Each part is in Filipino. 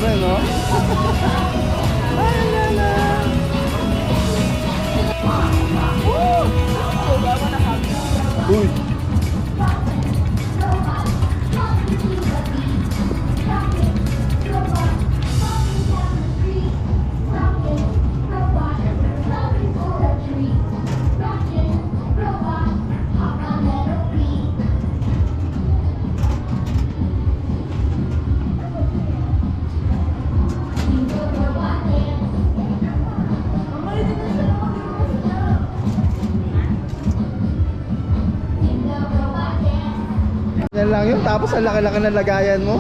eh, no? Ay, lala! Uy! Yan lang yun, tapos ang laki-laki ng lagayan mo.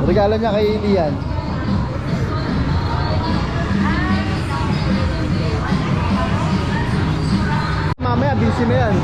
Regalo niya kay Lian. Mamaya, busy na yan.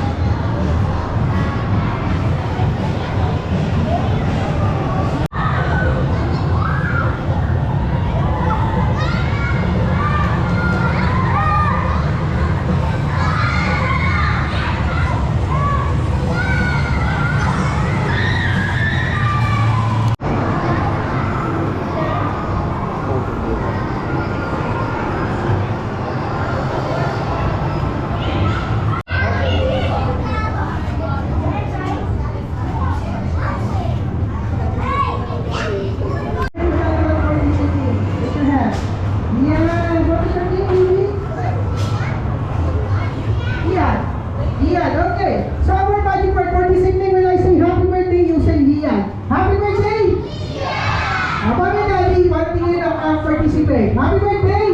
Happy birthday!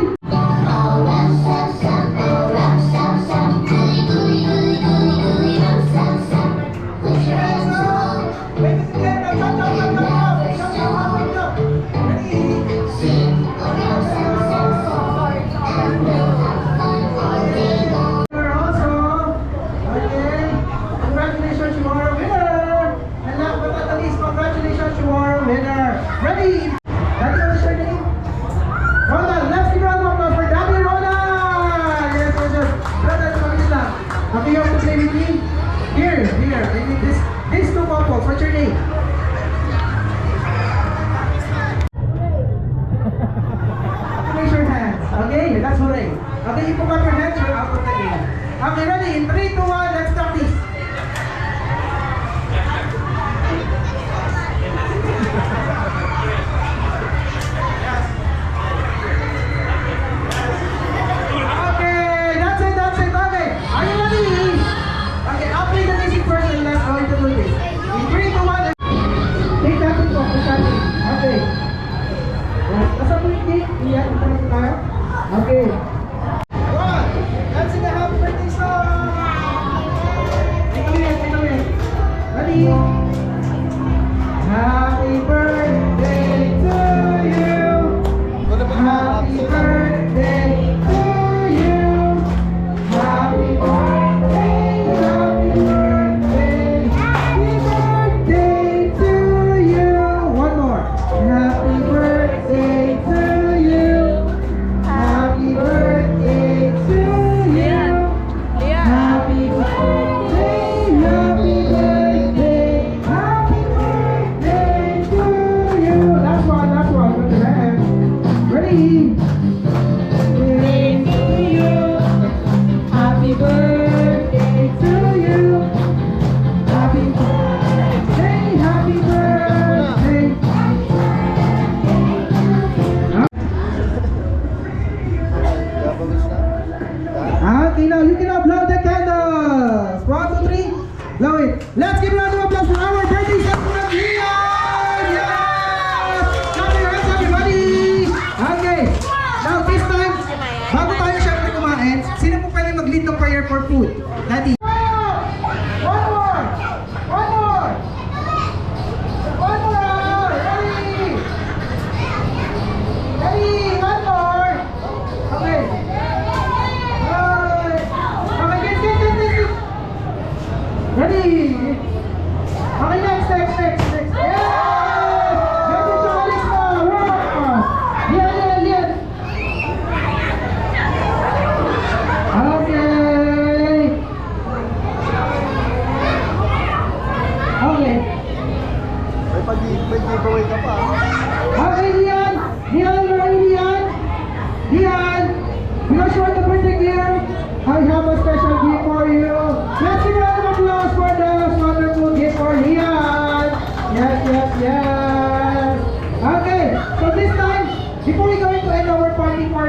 Congratulations, you are a winner! And last but not least, congratulations, you are a winner! Ready? That's your name? Ronald, let's give a round of applause for Daddy Ronald! Yes, yes, yes. Ronald, come in lang. Okay, you have to play with me? Here. I need these two couples. What's your name? Raise your hands. Okay, that's hooray. Okay, you put up your hands, you're out of the game. Okay, ready? In 3, 2, 1, let's start this. Okay. One. Let's sing a happy birthday song. Take a minute. Ready? Happy birthday to you. Happy birthday to you. Happy birthday. Happy birthday. Happy birthday to you. One more. Happy birthday to you. Happy birthday to you. Happy birthday, happy birthday, happy birthday to you. Last one, put your hands. Ready? Birthday to you. Happy birthday to you. Happy birthday, happy birthday. Okay, now you can now blow the candles. 1, 2, 3, blow it. Let's give a round of applause for our birthday celebrant, Leon! Yes! Clap your hands, everybody! Okay, now this time, bago tayo syempre kumain, sino po pwede mag-lead ng prayer for food? Daddy. One more! Ready? One more! Okay. Ready? Okay, next. Yeah! Ready to alis mo! Lian! Okay. giveaway ka pa. Okay, Lian! Lian, where are you, Lian? Lian! Because you are the birthday here, I have a special gift for you. Let's give a round of applause for the wonderful gift for Lian. Yes, yes, yes. Okay, so this time, before we go into end our party for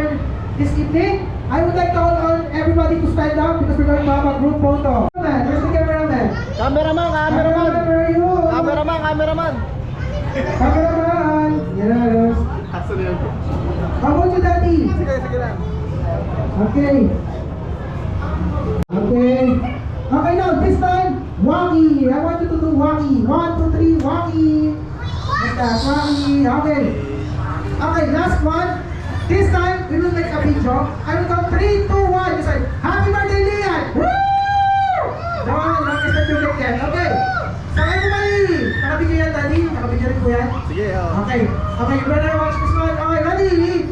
this evening, I would like to call on everybody to stand up because we're going to have a group photo. Where's the cameraman? Cameraman, Where are you? Cameraman. Cameraman! Yes. Aso na yun. How about you, Daddy? Sige lang. Okay. Okay. Okay, now this time, Waki. I want you to do Waki. 1, 2, 3, Waki. Like that, Waki. Okay. Okay, last one. This time, we will make a video. I will count 3, 2, 1. You say, Happy birthday, Lian! Woo! No, long is that you get that. Okay. So everybody, nakabigyan yan, Daddy. Nakabigyan rin po yan. Sige, oh. Okay. Okay, you better watch this one. Okay, ready?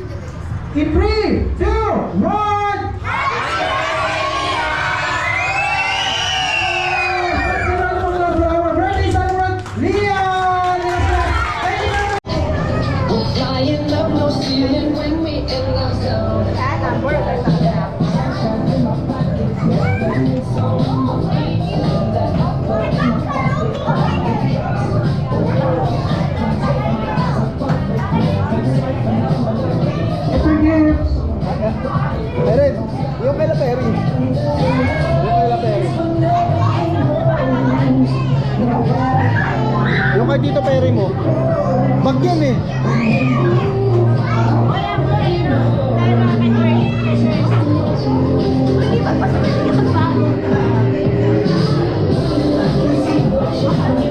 In 3, 2, 1. Flying up, no ceiling when we in the zone. Erin, yung kay La Perry. Yung kay Tito Perry mo. Bag yan eh.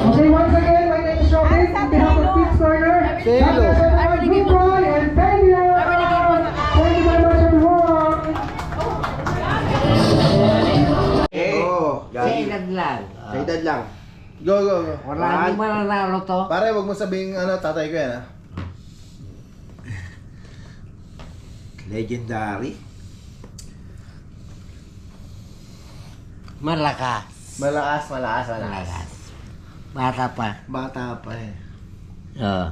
Okay, once again, my name is Robin. On behalf of Pete Stoner, Hello. goodbye and thank you. Thank you very much, everyone. Sa edad lang. Sa edad lang. Go. Wala hindi mananalo to. Pare, wag mo sabing tatay ko yan, ha? Legendary. Malakas. Malakas. Malakas. Bata pa. Bata pa eh. Oo.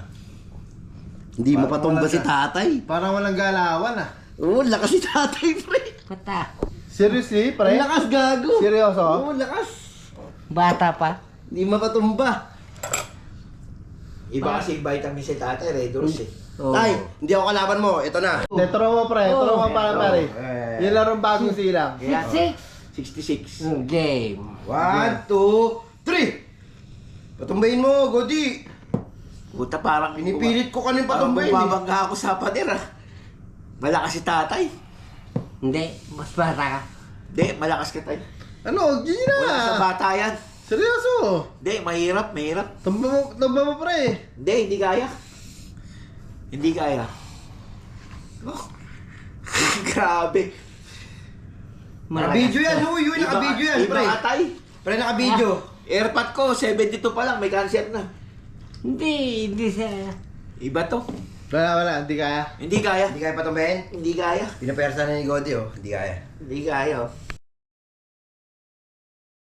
Hindi Parang mapatumba wala si ka. tatay. Parang walang galawan, ah. Oo, lakas si tatay, pre. Bata. Seriously, pre? Ang lakas, gago. Seryoso? Oo, lakas. Bata pa. Hindi mapatumba. Iba kasi vitamin si tatay, Red Horse eh. Oo. Tay, hindi ako kalaban mo. Ito na. Tetro mo, pre. Tetro mo para, pare. Eh. Yung larong bagong silang. Kaya, 66. 66. Game. 1, 2, 3. Patumbayin mo, Godi. Puta, parang pinipilit ko kanina patumbayin. Parang bumabangga ako sa pader ah. Malakas si tatay. Hindi. Mas bata ka. Hindi, malakas ka tayo. Ano? Gini na. Wala sa bata yan. Seryoso? Hindi, mahirap. Tamba mo, pre. Hindi kaya. Hindi kaya. Oh. Grabe. Naka-video yan, huy, naka-video yan, pre. Iba atay. Pre, naka-video. Airpod ko, 72 pa lang, may cancer na. Hindi siya. Iba to. Wala. Hindi kaya. Hindi kaya. Hindi kaya patumbayin? Hindi kaya. Pinapersa na ni Godi, oh. Hindi kaya. Hindi kaya. Oh.